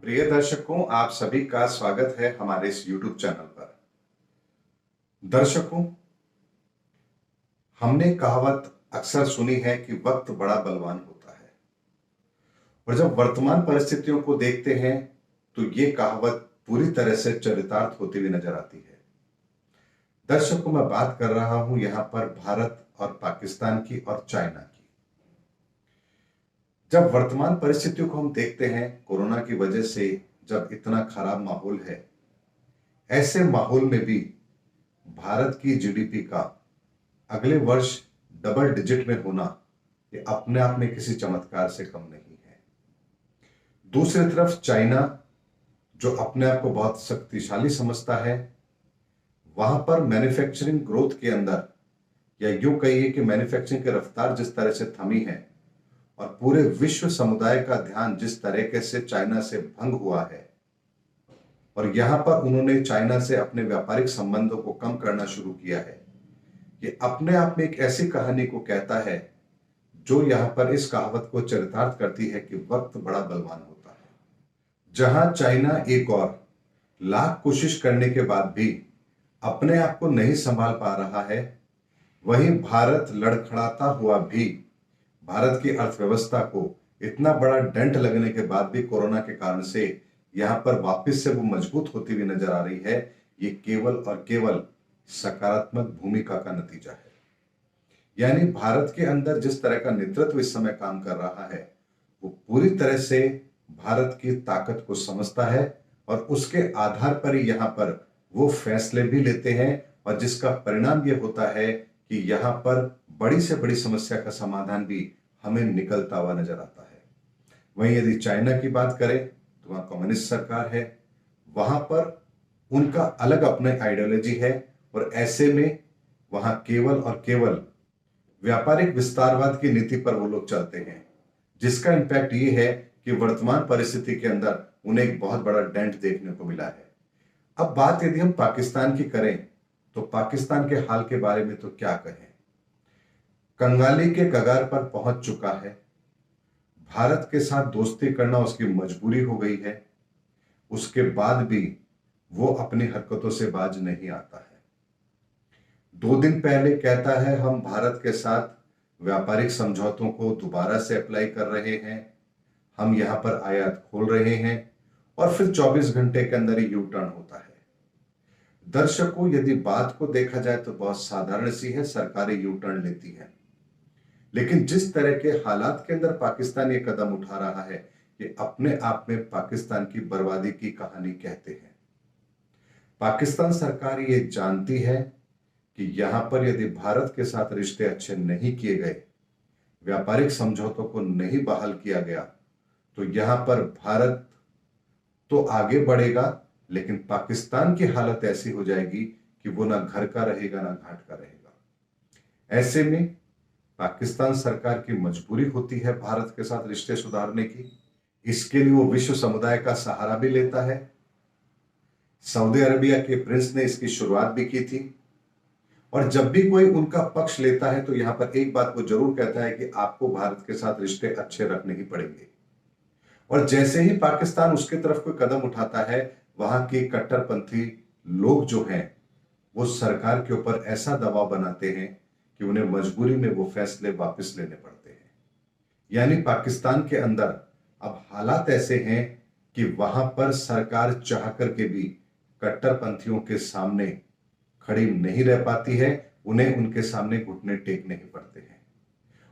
प्रिय दर्शकों, आप सभी का स्वागत है हमारे इस YouTube चैनल पर। दर्शकों, हमने कहावत अक्सर सुनी है कि वक्त बड़ा बलवान होता है और जब वर्तमान परिस्थितियों को देखते हैं तो ये कहावत पूरी तरह से चरितार्थ होती हुई नजर आती है। दर्शकों, मैं बात कर रहा हूं यहां पर भारत और पाकिस्तान की और चाइना की। जब वर्तमान परिस्थितियों को हम देखते हैं, कोरोना की वजह से जब इतना खराब माहौल है, ऐसे माहौल में भी भारत की जीडीपी का अगले वर्ष डबल डिजिट में होना ये अपने आप में किसी चमत्कार से कम नहीं है। दूसरी तरफ चाइना, जो अपने आप को बहुत शक्तिशाली समझता है, वहां पर मैन्युफैक्चरिंग ग्रोथ के अंदर, या यूं कहिए कि मैन्युफैक्चरिंग की रफ्तार जिस तरह से थमी है और पूरे विश्व समुदाय का ध्यान जिस तरीके से चाइना से भंग हुआ है, और यहां पर उन्होंने चाइना से अपने व्यापारिक संबंधों को कम करना शुरू किया है, ये अपने आप में एक ऐसी कहानी को कहता है जो यहां पर इस कहावत को चरितार्थ करती है कि वक्त बड़ा बलवान होता है। जहां चाइना एक और लाख कोशिश करने के बाद भी अपने आप को नहीं संभाल पा रहा है, वहीं भारत लड़खड़ाता हुआ भी भारत की अर्थव्यवस्था को इतना बड़ा डेंट लगने के बाद भी कोरोना के कारण से यहां पर वापस से वो मजबूत होती हुई नजर आ रही है। ये केवल और केवल सकारात्मक भूमिका का नतीजा है। यानी भारत के अंदर जिस तरह का नेतृत्व इस समय काम कर रहा है, वो पूरी तरह से भारत की ताकत को समझता है और उसके आधार पर ही यहां पर वो फैसले भी लेते हैं, और जिसका परिणाम ये होता है कि यहां पर बड़ी से बड़ी समस्या का समाधान भी हमें निकलता हुआ नजर आता है। वहीं यदि चाइना की बात करें तो वहां कम्युनिस्ट सरकार है, वहां पर उनका अलग अपना आइडियोलॉजी है, और ऐसे में वहां केवल और केवल व्यापारिक विस्तारवाद की नीति पर वो लोग चलते हैं, जिसका इंपैक्ट ये है कि वर्तमान परिस्थिति के अंदर उन्हें एक बहुत बड़ा डेंट देखने को मिला है। अब बात यदि हम पाकिस्तान की करें तो पाकिस्तान के हाल के बारे में तो क्या कहें। कंगाली के कगार पर पहुंच चुका है। भारत के साथ दोस्ती करना उसकी मजबूरी हो गई है, उसके बाद भी वो अपनी हरकतों से बाज नहीं आता है। 2 दिन पहले कहता है हम भारत के साथ व्यापारिक समझौतों को दोबारा से अप्लाई कर रहे हैं, हम यहां पर आयात खोल रहे हैं, और फिर 24 घंटे के अंदर ही यू टर्न होता है। दर्शकों, यदि बात को देखा जाए तो बहुत साधारण सी है, सरकारें यू टर्न लेती हैं, लेकिन जिस तरह के हालात के अंदर पाकिस्तान ये कदम उठा रहा है, ये अपने आप में पाकिस्तान की बर्बादी की कहानी कहते हैं। पाकिस्तान सरकार ये जानती है कि यहां पर यदि भारत के साथ रिश्ते अच्छे नहीं किए गए, व्यापारिक समझौतों को नहीं बहाल किया गया, तो यहां पर भारत तो आगे बढ़ेगा, लेकिन पाकिस्तान की हालत ऐसी हो जाएगी कि वो ना घर का रहेगा ना घाट का रहेगा। ऐसे में पाकिस्तान सरकार की मजबूरी होती है भारत के साथ रिश्ते सुधारने की। इसके लिए वो विश्व समुदाय का सहारा भी लेता है। सऊदी अरबिया के प्रिंस ने इसकी शुरुआत भी की थी, और जब भी कोई उनका पक्ष लेता है तो यहां पर एक बात वो जरूर कहता है कि आपको भारत के साथ रिश्ते अच्छे रखने ही पड़ेंगे। और जैसे ही पाकिस्तान उसके तरफ कोई कदम उठाता है, वहां के कट्टरपंथी लोग जो हैं वो सरकार के ऊपर ऐसा दबाव बनाते हैं कि उन्हें मजबूरी में वो फैसले वापस लेने पड़ते हैं। यानी पाकिस्तान के अंदर अब हालात ऐसे हैं कि वहां पर सरकार चाह करके भी कट्टरपंथियों के सामने खड़ी नहीं रह पाती है, उन्हें उनके सामने घुटने टेकने ही पड़ते हैं।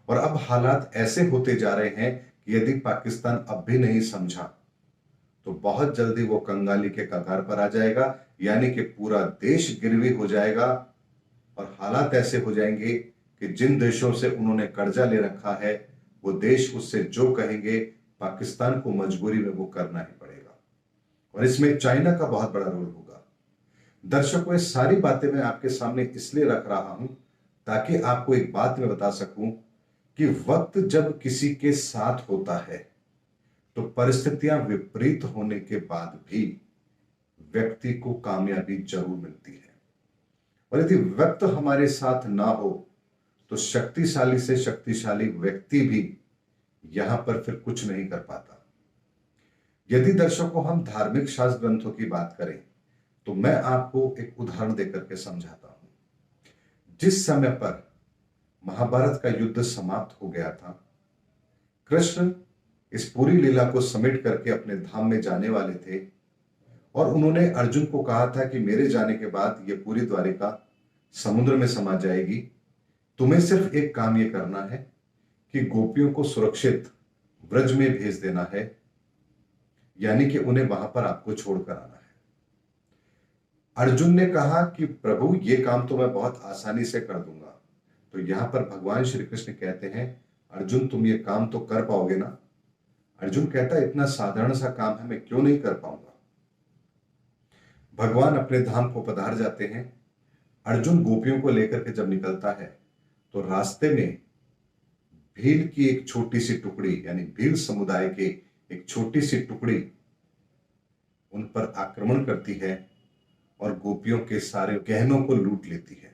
और अब हालात ऐसे होते जा रहे हैं कि यदि पाकिस्तान अब भी नहीं समझा तो बहुत जल्दी वो कंगाली के कगार पर आ जाएगा, यानी कि पूरा देश गिरवी हो जाएगा, और हालात ऐसे हो जाएंगे कि जिन देशों से उन्होंने कर्जा ले रखा है, वो देश उससे जो कहेंगे पाकिस्तान को मजबूरी में वो करना ही पड़ेगा। और इसमें चाइना का बहुत बड़ा रोल होगा। दर्शकों, ये सारी बातें मैं आपके सामने इसलिए रख रहा हूं ताकि आपको एक बात मैं बता सकूं कि वक्त जब किसी के साथ होता है तो परिस्थितियां विपरीत होने के बाद भी व्यक्ति को कामयाबी जरूर मिलती है, और यदि वक्त हमारे साथ ना हो तो शक्तिशाली से शक्तिशाली व्यक्ति भी यहां पर फिर कुछ नहीं कर पाता। यदि दर्शकों हम धार्मिक शास्त्र ग्रंथों की बात करें तो मैं आपको एक उदाहरण देकर के समझाता हूं। जिस समय पर महाभारत का युद्ध समाप्त हो गया था, कृष्ण इस पूरी लीला को समेट करके अपने धाम में जाने वाले थे और उन्होंने अर्जुन को कहा था कि मेरे जाने के बाद यह पूरी द्वारिका समुद्र में समा जाएगी। तुम्हें सिर्फ एक काम यह करना है कि गोपियों को सुरक्षित ब्रज में भेज देना है, यानी कि उन्हें वहां पर आपको छोड़कर आना है। अर्जुन ने कहा कि प्रभु ये काम तो मैं बहुत आसानी से कर दूंगा। तो यहां पर भगवान श्री कृष्ण कहते हैं, अर्जुन तुम ये काम तो कर पाओगे ना? अर्जुन कहता है इतना साधारण सा काम है, मैं क्यों नहीं कर पाऊंगा। भगवान अपने धाम को पधार जाते हैं। अर्जुन गोपियों को लेकर के जब निकलता है तो रास्ते में भील की एक छोटी सी टुकड़ी, यानी भील समुदाय के एक छोटी सी टुकड़ी उन पर आक्रमण करती है और गोपियों के सारे गहनों को लूट लेती है।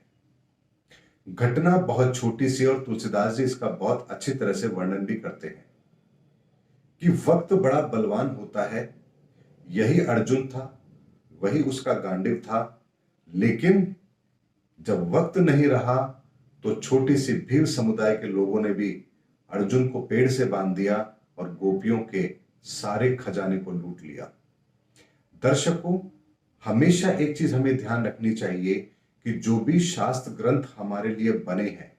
घटना बहुत छोटी सी और तुलसीदास जी इसका बहुत अच्छी तरह से वर्णन भी करते हैं कि वक्त बड़ा बलवान होता है। यही अर्जुन था, वही उसका गांडीव था, लेकिन जब वक्त नहीं रहा तो छोटी सी भील समुदाय के लोगों ने भी अर्जुन को पेड़ से बांध दिया और गोपियों के सारे खजाने को लूट लिया। दर्शकों, हमेशा एक चीज हमें ध्यान रखनी चाहिए कि जो भी शास्त्र ग्रंथ हमारे लिए बने हैं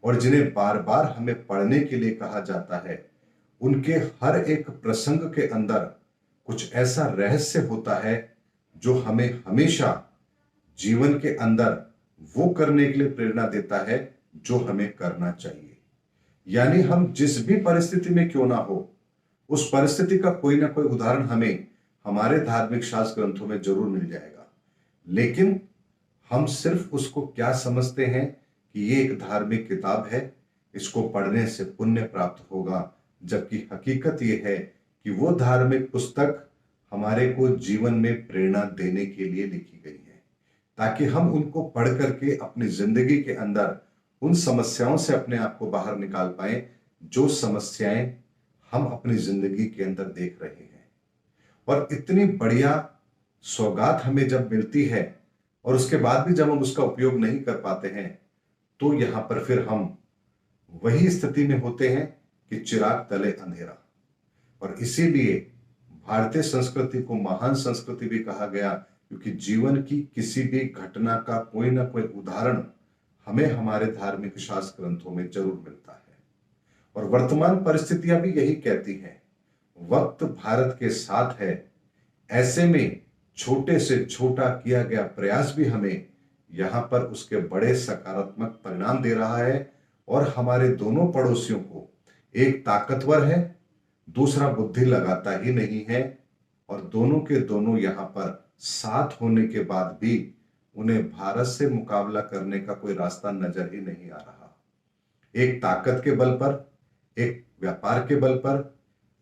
और जिन्हें बार बार हमें पढ़ने के लिए कहा जाता है, उनके हर एक प्रसंग के अंदर कुछ ऐसा रहस्य होता है जो हमें हमेशा जीवन के अंदर वो करने के लिए प्रेरणा देता है जो हमें करना चाहिए। यानी हम जिस भी परिस्थिति में क्यों ना हो, उस परिस्थिति का कोई ना कोई उदाहरण हमें हमारे धार्मिक शास्त्र ग्रंथों में जरूर मिल जाएगा। लेकिन हम सिर्फ उसको क्या समझते हैं कि ये एक धार्मिक किताब है, इसको पढ़ने से पुण्य प्राप्त होगा, जबकि हकीकत ये है कि वो धार्मिक पुस्तक हमारे को जीवन में प्रेरणा देने के लिए लिखी गई है, ताकि हम उनको पढ़ करके अपनी जिंदगी के अंदर उन समस्याओं से अपने आप को बाहर निकाल पाए जो समस्याएं हम अपनी जिंदगी के अंदर देख रहे हैं। और इतनी बढ़िया सौगात हमें जब मिलती है और उसके बाद भी जब हम उसका उपयोग नहीं कर पाते हैं, तो यहां पर फिर हम वही स्थिति में होते हैं कि चिराग तले अंधेरा। और इसीलिए भारतीय संस्कृति को महान संस्कृति भी कहा गया, क्योंकि जीवन की किसी भी घटना का कोई ना कोई उदाहरण हमें हमारे धार्मिक शास्त्र ग्रंथों में जरूर मिलता है। और वर्तमान परिस्थितियां भी यही कहती हैं, वक्त भारत के साथ है। ऐसे में छोटे से छोटा किया गया प्रयास भी हमें यहां पर उसके बड़े सकारात्मक परिणाम दे रहा है। और हमारे दोनों पड़ोसियों को, एक ताकतवर है, दूसरा बुद्धि लगाता ही नहीं है, और दोनों के दोनों यहां पर साथ होने के बाद भी उन्हें भारत से मुकाबला करने का कोई रास्ता नजर ही नहीं आ रहा। एक ताकत के बल पर, एक व्यापार के बल पर,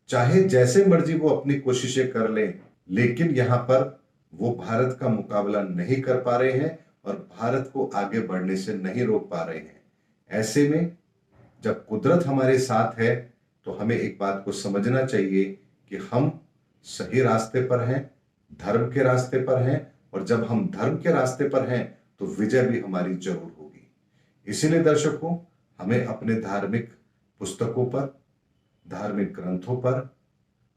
चाहे जैसे मर्जी वो अपनी कोशिशें कर लें, लेकिन यहां पर वो भारत का मुकाबला नहीं कर पा रहे हैं और भारत को आगे बढ़ने से नहीं रोक पा रहे हैं। ऐसे में जब कुदरत हमारे साथ है तो हमें एक बात को समझना चाहिए कि हम सही रास्ते पर हैं, धर्म के रास्ते पर हैं, और जब हम धर्म के रास्ते पर हैं तो विजय भी हमारी जरूर होगी। इसीलिए दर्शकों, हमें अपने धार्मिक पुस्तकों पर, धार्मिक ग्रंथों पर,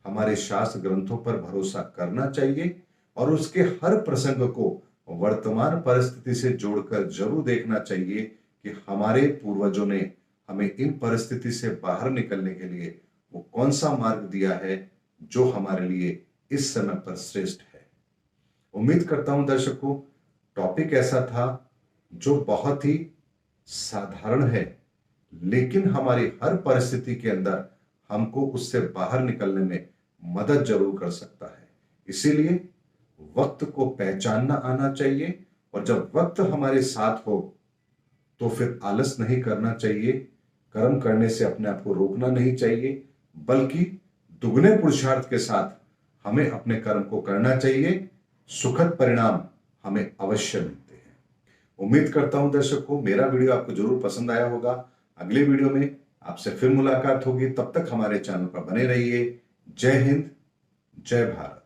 हमारे शास्त्र ग्रंथों पर भरोसा करना चाहिए और उसके हर प्रसंग को वर्तमान परिस्थिति से जोड़कर जरूर देखना चाहिए कि हमारे पूर्वजों ने हमें इन परिस्थिति से बाहर निकलने के लिए वो कौन सा मार्ग दिया है जो हमारे लिए इस समय पर श्रेष्ठ है। उम्मीद करता हूं दर्शकों, टॉपिक ऐसा था जो बहुत ही साधारण है, लेकिन हमारी हर परिस्थिति के अंदर हमको उससे बाहर निकलने में मदद जरूर कर सकता है। इसीलिए वक्त को पहचानना आना चाहिए, और जब वक्त हमारे साथ हो तो फिर आलस नहीं करना चाहिए, कर्म करने से अपने आप को रोकना नहीं चाहिए, बल्कि दुगने पुरुषार्थ के साथ हमें अपने कर्म को करना चाहिए। सुखद परिणाम हमें अवश्य मिलते हैं। उम्मीद करता हूं दर्शकों, मेरा वीडियो आपको जरूर पसंद आया होगा। अगले वीडियो में आपसे फिर मुलाकात होगी, तब तक हमारे चैनल पर बने रहिए। जय हिंद, जय भारत।